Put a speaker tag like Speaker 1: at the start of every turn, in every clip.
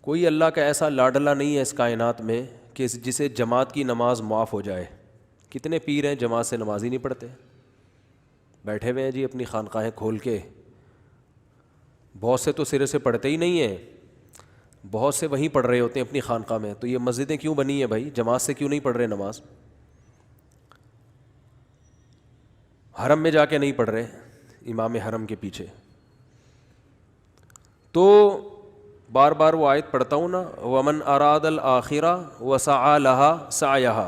Speaker 1: کوئی اللہ کا ایسا لاڈلا نہیں ہے اس کائنات میں کہ جسے جماعت کی نماز معاف ہو جائے. کتنے پیر ہیں جماعت سے نماز ہی نہیں پڑھتے, بیٹھے ہوئے ہیں جی اپنی خانقاہیں کھول کے. بہت سے تو سرے سے پڑھتے ہی نہیں ہیں, بہت سے وہیں پڑھ رہے ہوتے ہیں اپنی خانقاہ میں. تو یہ مسجدیں کیوں بنی ہیں بھائی؟ جماعت سے کیوں نہیں پڑھ رہے نماز؟ حرم میں جا کے نہیں پڑھ رہے امام حرم کے پیچھے. تو بار بار وہ آیت پڑھتا ہوں نا, ومن اراد الآخرہ وسعى لها سعیها,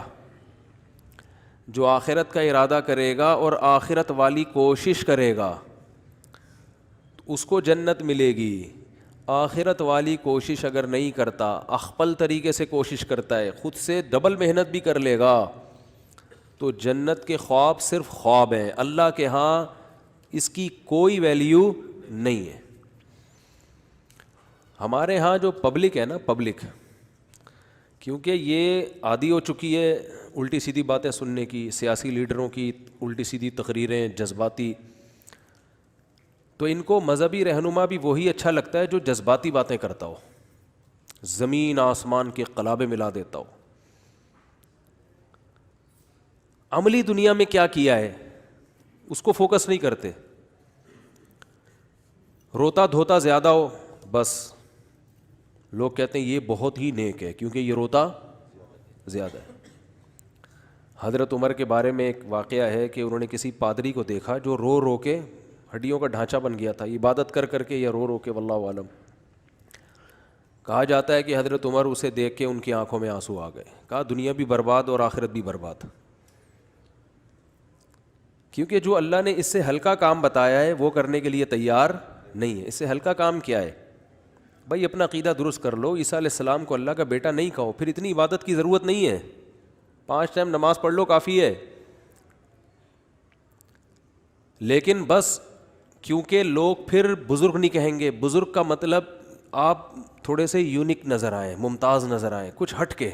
Speaker 1: جو آخرت کا ارادہ کرے گا اور آخرت والی کوشش کرے گا اس کو جنت ملے گی. آخرت والی کوشش اگر نہیں کرتا, اخپل طریقے سے کوشش کرتا ہے, خود سے ڈبل محنت بھی کر لے گا, تو جنت کے خواب صرف خواب ہیں. اللہ کے ہاں اس کی کوئی ویلیو نہیں ہے. ہمارے ہاں جو پبلک ہے نا, پبلک, کیونکہ یہ عادی ہو چکی ہے الٹی سیدھی باتیں سننے کی, سیاسی لیڈروں کی الٹی سیدھی تقریریں, جذباتی, تو ان کو مذہبی رہنما بھی وہی اچھا لگتا ہے جو جذباتی باتیں کرتا ہو, زمین آسمان کے قلابے ملا دیتا ہو. عملی دنیا میں کیا کیا ہے اس کو فوکس نہیں کرتے. روتا دھوتا زیادہ ہو بس لوگ کہتے ہیں یہ بہت ہی نیک ہے کیونکہ یہ روتا زیادہ ہے. حضرت عمر کے بارے میں ایک واقعہ ہے کہ انہوں نے کسی پادری کو دیکھا جو رو رو کے ہڈیوں کا ڈھانچہ بن گیا تھا, عبادت کر کر کے یا رو رو کے, واللہ عالم. کہا جاتا ہے کہ حضرت عمر اسے دیکھ کے ان کی آنکھوں میں آنسو آ گئے. کہا دنیا بھی برباد اور آخرت بھی برباد, کیونکہ جو اللہ نے اس سے ہلکا کام بتایا ہے وہ کرنے کے لیے تیار نہیں ہے. اس سے ہلکا کام کیا ہے بھائی؟ اپنا عقیدہ درست کر لو. عیسیٰ علیہ السلام کو اللہ کا بیٹا نہیں کہو, پھر اتنی عبادت کی ضرورت نہیں ہے, 5 ٹائم نماز پڑھ لو کافی ہے. لیکن بس کیونکہ لوگ پھر بزرگ نہیں کہیں گے. بزرگ کا مطلب آپ تھوڑے سے یونیک نظر آئیں, ممتاز نظر آئیں, کچھ ہٹ کے.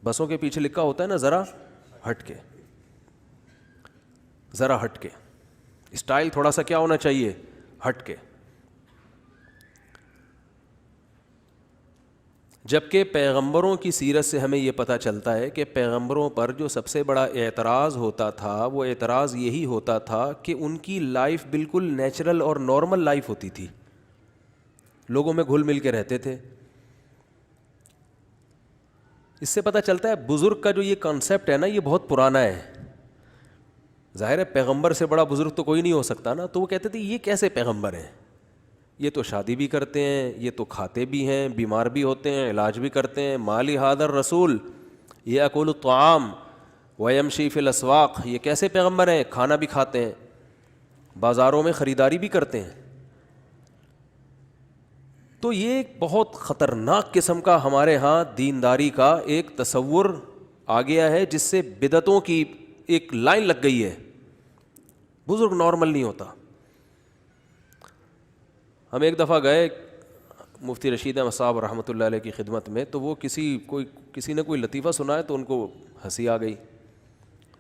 Speaker 1: بسوں کے پیچھے لکھا ہوتا ہے نا ذرا ہٹ کے, ذرا ہٹ کے. اسٹائل تھوڑا سا کیا ہونا چاہیے؟ ہٹ کے. جبکہ پیغمبروں کی سیرت سے ہمیں یہ پتہ چلتا ہے کہ پیغمبروں پر جو سب سے بڑا اعتراض ہوتا تھا وہ اعتراض یہی ہوتا تھا کہ ان کی لائف بالکل نیچرل اور نارمل لائف ہوتی تھی, لوگوں میں گھل مل کے رہتے تھے. اس سے پتہ چلتا ہے بزرگ کا جو یہ کانسیپٹ ہے نا یہ بہت پرانا ہے. ظاہر ہے پیغمبر سے بڑا بزرگ تو کوئی نہیں ہو سکتا نا, تو وہ کہتے تھے یہ کیسے پیغمبر ہیں, یہ تو شادی بھی کرتے ہیں, یہ تو کھاتے بھی ہیں, بیمار بھی ہوتے ہیں, علاج بھی کرتے ہیں. مالی حاضر رسول یاکل الطعام ویمشی فی الاسواق, یہ کیسے پیغمبر ہیں؟ کھانا بھی کھاتے ہیں, بازاروں میں خریداری بھی کرتے ہیں. تو یہ ایک بہت خطرناک قسم کا ہمارے ہاں دینداری کا ایک تصور آ گیا ہے جس سے بدعتوں کی ایک لائن لگ گئی ہے. بزرگ نارمل نہیں ہوتا. ہم ایک دفعہ گئے مفتی رشید احمد صاحب رحمۃ اللہ علیہ کی خدمت میں, تو وہ کسی نے کوئی لطیفہ سنایا تو ان کو ہنسی آ گئی.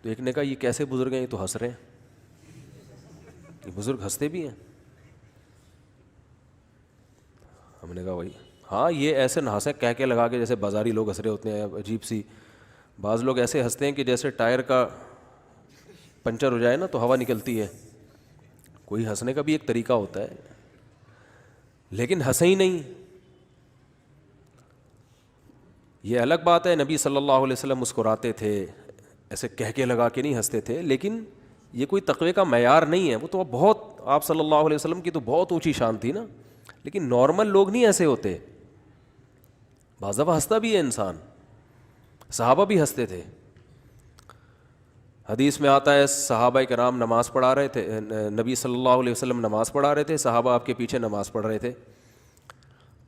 Speaker 1: تو ایک نے کہا یہ کیسے بزرگ ہیں, یہ تو ہنس رہے ہیں. یہ بزرگ ہنستے بھی ہیں؟ ہم نے کہا وہی ہاں یہ ایسے نہ ہنسیں کہہ کے لگا کے جیسے بازاری لوگ ہنس رہے ہوتے ہیں, عجیب سی. بعض لوگ ایسے ہنستے ہیں کہ جیسے ٹائر کا پنچر ہو جائے نا تو ہوا نکلتی ہے. کوئی ہنسنے کا بھی ایک طریقہ ہوتا ہے, لیکن ہنسے ہی نہیں. یہ الگ بات ہے نبی صلی اللہ علیہ وسلم مسکراتے تھے, ایسے کہہ کے لگا کے نہیں ہنستے تھے, لیکن یہ کوئی تقوی کا معیار نہیں ہے. وہ تو بہت, آپ صلی اللہ علیہ وسلم کی تو بہت اونچی شان تھی نا, لیکن نارمل لوگ نہیں ایسے ہوتے. بعض دفعہ ہنستا بھی ہے انسان, صحابہ بھی ہنستے تھے. حدیث میں آتا ہے صحابہ کرام نماز پڑھا رہے تھے, نبی صلی اللہ علیہ وسلم نماز پڑھا رہے تھے, صحابہ آپ کے پیچھے نماز پڑھ رہے تھے.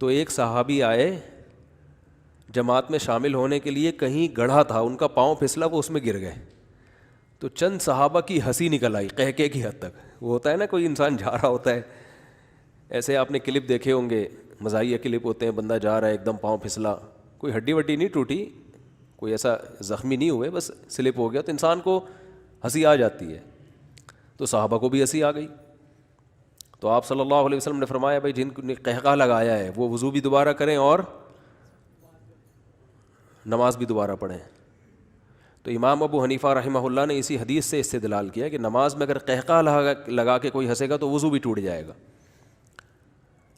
Speaker 1: تو ایک صحابی آئے جماعت میں شامل ہونے کے لیے, کہیں گڑھا تھا, ان کا پاؤں پھسلا, وہ اس میں گر گئے. تو چند صحابہ کی ہنسی نکل آئی قہقہے کی حد تک. وہ ہوتا ہے نا کوئی انسان جا رہا ہوتا ہے, ایسے آپ نے کلپ دیکھے ہوں گے, مزاحیہ کلپ ہوتے ہیں, بندہ جا رہا ہے ایک دم پاؤں پھسلا, کوئی ہڈی وڈی نہیں ٹوٹی, کوئی ایسا زخمی نہیں ہوئے, بس سلپ ہو گیا, تو انسان کو ہنسی آ جاتی ہے. تو صحابہ کو بھی ہنسی آ گئی. تو آپ صلی اللہ علیہ وسلم نے فرمایا بھائی جن نے قہقہ لگایا ہے وہ وضو بھی دوبارہ کریں اور نماز بھی دوبارہ پڑھیں. تو امام ابو حنیفہ رحمہ اللہ نے اسی حدیث سے استدلال کیا کہ نماز میں اگر قہقہ لگا کے کوئی ہنسے گا تو وضو بھی ٹوٹ جائے گا.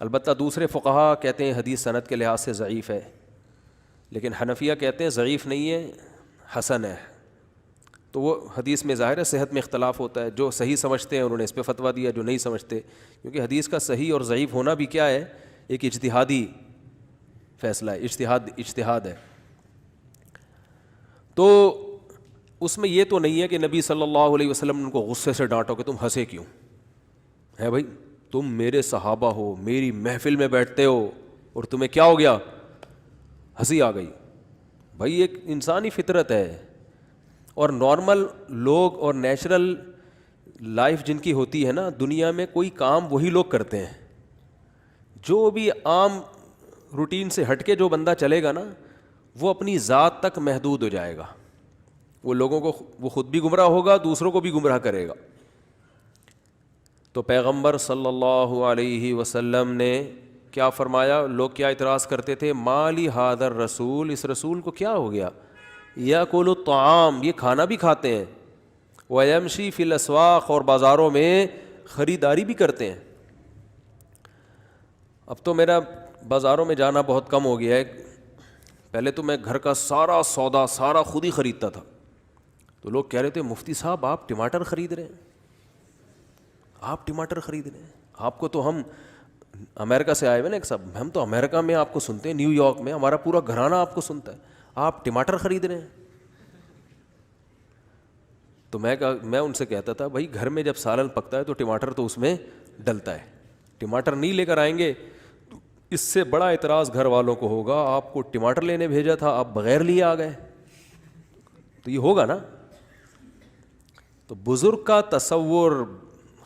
Speaker 1: البتہ دوسرے فقہا کہتے ہیں حدیث سند کے لحاظ سے ضعیف ہے، لیکن حنفیہ کہتے ہیں ضعیف نہیں ہے، حسن ہے. تو وہ حدیث میں ظاہر ہے صحت میں اختلاف ہوتا ہے، جو صحیح سمجھتے ہیں انہوں نے اس پہ فتویٰ دیا، جو نہیں سمجھتے، کیونکہ حدیث کا صحیح اور ضعیف ہونا بھی کیا ہے، ایک اجتہادی فیصلہ ہے، اجتہاد ہے. تو اس میں یہ تو نہیں ہے کہ نبی صلی اللہ علیہ وسلم نے ان کو غصے سے ڈانٹو کہ تم ہنسے کیوں ہے بھائی، تم میرے صحابہ ہو، میری محفل میں بیٹھتے ہو اور تمہیں کیا ہو گیا، ہنسی آ گئی. بھائی ایک انسانی فطرت ہے، اور نارمل لوگ اور نیچرل لائف جن کی ہوتی ہے نا دنیا میں، کوئی کام وہی لوگ کرتے ہیں. جو بھی عام روٹین سے ہٹ کے جو بندہ چلے گا نا وہ اپنی ذات تک محدود ہو جائے گا. وہ لوگوں کو، وہ خود بھی گمراہ ہوگا، دوسروں کو بھی گمراہ کرے گا. تو پیغمبر صلی اللہ علیہ وسلم نے کیا فرمایا؟ لوگ کیا اعتراض کرتے تھے، مالی حاضر رسول، اس رسول کو کیا ہو گیا، یاکل الطعام، یہ کھانا بھی کھاتے ہیں، ویمشی فی الاسواق، اور بازاروں میں خریداری بھی کرتے ہیں. اب تو میرا بازاروں میں جانا بہت کم ہو گیا ہے. پہلے تو میں گھر کا سارا سودا سارا خود ہی خریدتا تھا. تو لوگ کہہ رہے تھے مفتی صاحب آپ ٹماٹر خرید رہے ہیں، آپ ٹماٹر خرید رہے ہیں، آپ کو تو ہم امریکہ سے آئے ہوئے نا ایک صاحب، ہم تو امریکہ میں آپ کو سنتے ہیں، نیو یارک میں ہمارا پورا گھرانہ آپ کو سنتا ہے، آپ ٹماٹر خرید رہے ہیں. تو میں ان سے کہتا تھا بھائی گھر میں جب سالن پکتا ہے تو ٹماٹر تو اس میں ڈلتا ہے، ٹماٹر نہیں لے کر آئیں گے تو اس سے بڑا اعتراض گھر والوں کو ہوگا، آپ کو ٹماٹر لینے بھیجا تھا آپ بغیر لیے آ گئے، تو یہ ہوگا نا. تو بزرگ کا تصور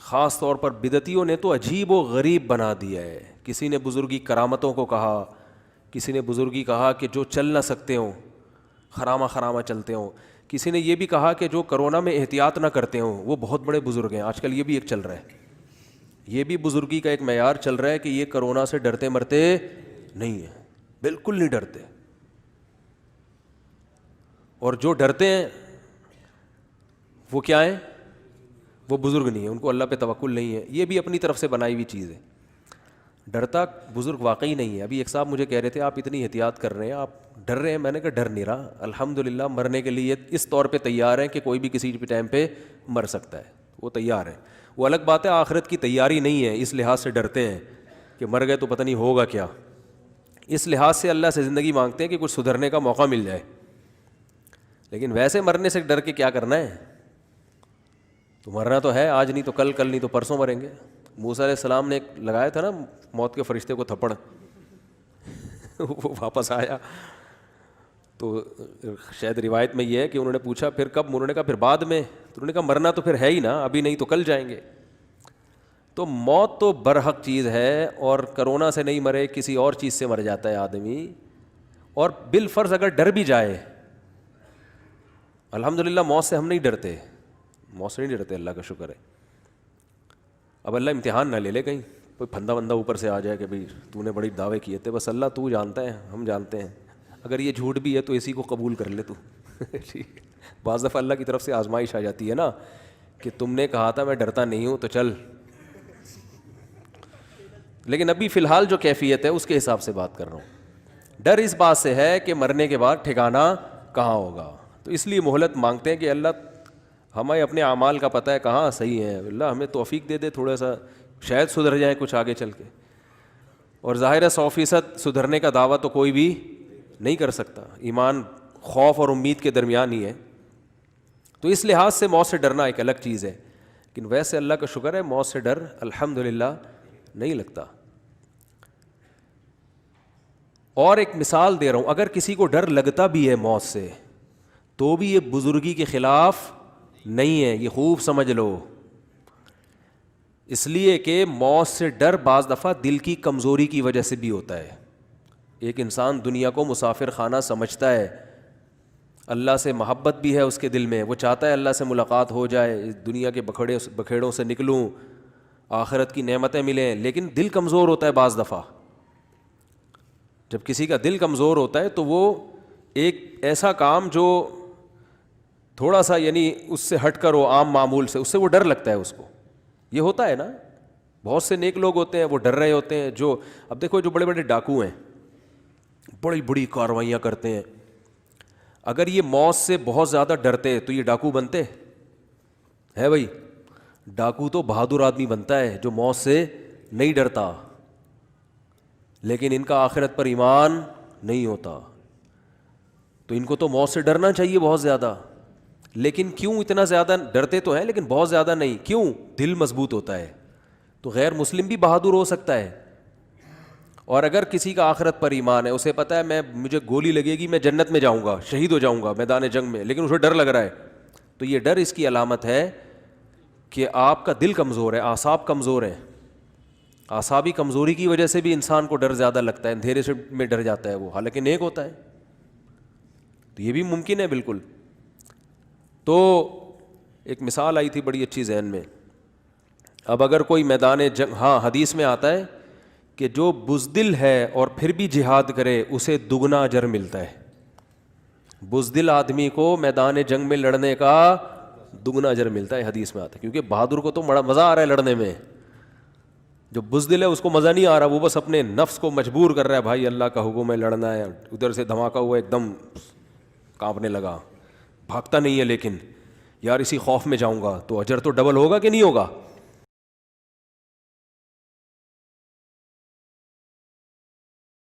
Speaker 1: خاص طور پر بدعتیوں نے تو عجیب و غریب بنا دیا ہے. کسی نے بزرگی کرامتوں کو کہا، کسی نے بزرگی کہا کہ جو چل نہ سکتے ہوں خرامہ چلتے ہوں، کسی نے یہ بھی کہا کہ جو کرونا میں احتیاط نہ کرتے ہوں وہ بہت بڑے بزرگ ہیں. آج کل یہ بھی ایک چل رہا ہے، یہ بھی بزرگی کا ایک معیار چل رہا ہے کہ یہ کرونا سے ڈرتے مرتے نہیں ہیں، بالکل نہیں ڈرتے. اور جو ڈرتے ہیں وہ کیا ہیں، وہ بزرگ نہیں ہیں، ان کو اللہ پہ توکل نہیں ہے. یہ بھی اپنی طرف سے بنائی ہوئی چیز ہے. ڈرتا بزرگ واقعی نہیں ہے. ابھی ایک صاحب مجھے کہہ رہے تھے آپ اتنی احتیاط کر رہے ہیں، آپ ڈر رہے ہیں. میں نے کہا ڈر نہیں رہا، الحمدللہ مرنے کے لیے اس طور پہ تیار ہیں کہ کوئی بھی کسی ٹائم پہ مر سکتا ہے، وہ تیار ہے. وہ الگ بات ہے آخرت کی تیاری نہیں ہے، اس لحاظ سے ڈرتے ہیں کہ مر گئے تو پتہ نہیں ہوگا کیا. اس لحاظ سے اللہ سے زندگی مانگتے ہیں کہ کچھ سدھرنے کا موقع مل جائے. لیکن ویسے مرنے سے ڈر کے کیا کرنا ہے، تو مرنا تو ہے، آج نہیں تو کل، کل نہیں تو پرسوں مریں گے. موسیٰ علیہ السلام نے لگایا تھا نا موت کے فرشتے کو تھپڑ وہ واپس آیا. تو شاید روایت میں یہ ہے کہ انہوں نے پوچھا پھر کب، انہوں نے کہا پھر بعد میں. تو انہوں نے کہا مرنا تو پھر ہے ہی نا، ابھی نہیں تو کل جائیں گے. تو موت تو برحق چیز ہے، اور کرونا سے نہیں مرے کسی اور چیز سے مر جاتا ہے آدمی. اور بالفرض اگر ڈر بھی جائے، الحمدللہ موت سے ہم نہیں ڈرتے، موت سے نہیں ڈرتے، اللہ کا شکر ہے. اب اللہ امتحان نہ لے لے کہیں کوئی پھندا بندہ اوپر سے آ جائے کہ بھئی تو نے بڑی دعوے کیے تھے. بس اللہ تو جانتا ہے، ہم جانتے ہیں. اگر یہ جھوٹ بھی ہے تو اسی کو قبول کر لے تو. بعض دفعہ اللہ کی طرف سے آزمائش آ جاتی ہے نا کہ تم نے کہا تھا میں ڈرتا نہیں ہوں تو چل. لیکن ابھی فی الحال جو کیفیت ہے اس کے حساب سے بات کر رہا ہوں. ڈر اس بات سے ہے کہ مرنے کے بعد ٹھکانہ کہاں ہوگا، تو اس لیے مہلت مانگتے ہیں کہ اللہ ہمیں اپنے اعمال کا پتہ ہے کہاں صحیح ہے، اللہ ہمیں توفیق دے دے تھوڑا سا، شاید سدھر جائے کچھ آگے چل کے. اور ظاہر ہے 100% سدھرنے کا دعویٰ تو کوئی بھی نہیں کر سکتا، ایمان خوف اور امید کے درمیان ہی ہے. تو اس لحاظ سے موت سے ڈرنا ایک الگ چیز ہے. لیکن ویسے اللہ کا شکر ہے موت سے ڈر الحمدللہ نہیں لگتا. اور ایک مثال دے رہا ہوں، اگر کسی کو ڈر لگتا بھی ہے موت سے تو بھی یہ بزرگی کے خلاف نہیں ہے، یہ خوب سمجھ لو. اس لیے کہ موت سے ڈر بعض دفعہ دل کی کمزوری کی وجہ سے بھی ہوتا ہے. ایک انسان دنیا کو مسافر خانہ سمجھتا ہے، اللہ سے محبت بھی ہے اس کے دل میں، وہ چاہتا ہے اللہ سے ملاقات ہو جائے، اس دنیا کے بکھیڑوں سے نکلوں، آخرت کی نعمتیں ملیں، لیکن دل کمزور ہوتا ہے بعض دفعہ. جب کسی کا دل کمزور ہوتا ہے تو وہ ایک ایسا کام جو تھوڑا سا یعنی اس سے ہٹ کر ہو عام معمول سے، اس سے وہ ڈر لگتا ہے اس کو. یہ ہوتا ہے نا، بہت سے نیک لوگ ہوتے ہیں وہ ڈر رہے ہوتے ہیں. جو اب دیکھو جو بڑے بڑے ڈاکو ہیں، بڑی بڑی کارروائیاں کرتے ہیں، اگر یہ موت سے بہت زیادہ ڈرتے تو یہ ڈاکو بنتے ہے؟ بھائی ڈاکو تو بہادر آدمی بنتا ہے جو موت سے نہیں ڈرتا، لیکن ان کا آخرت پر ایمان نہیں ہوتا. تو ان کو تو موت سے ڈرنا چاہیے بہت زیادہ، لیکن کیوں اتنا زیادہ ڈرتے تو ہیں لیکن بہت زیادہ نہیں. کیوں؟ دل مضبوط ہوتا ہے. تو غیر مسلم بھی بہادر ہو سکتا ہے. اور اگر کسی کا آخرت پر ایمان ہے، اسے پتہ ہے مجھے گولی لگے گی میں جنت میں جاؤں گا، شہید ہو جاؤں گا میدان جنگ میں، لیکن اسے ڈر لگ رہا ہے، تو یہ ڈر اس کی علامت ہے کہ آپ کا دل کمزور ہے، اعصاب کمزور ہیں. اعصابی کمزوری کی وجہ سے بھی انسان کو ڈر زیادہ لگتا ہے، اندھیرے سے میں ڈر جاتا ہے وہ، حالانکہ نیک ہوتا ہے. تو یہ بھی ممکن ہے بالکل. تو ایک مثال آئی تھی بڑی اچھی ذہن میں. اب اگر کوئی میدان جنگ، ہاں حدیث میں آتا ہے کہ جو بزدل ہے اور پھر بھی جہاد کرے اسے دگنا اجر ملتا ہے. بزدل آدمی کو میدان جنگ میں لڑنے کا دگنا اجر ملتا ہے، حدیث میں آتا ہے. کیونکہ بہادر کو تو مزہ آ رہا ہے لڑنے میں، جو بزدل ہے اس کو مزہ نہیں آ رہا، وہ بس اپنے نفس کو مجبور کر رہا ہے، بھائی اللہ کا حکم ہے لڑنا ہے. ادھر سے دھماکہ ہوا ایک دم کانپنے لگا، بھاگتا نہیں ہے، لیکن یار اسی خوف میں جاؤں گا تو اجر تو ڈبل ہوگا کہ نہیں ہوگا؟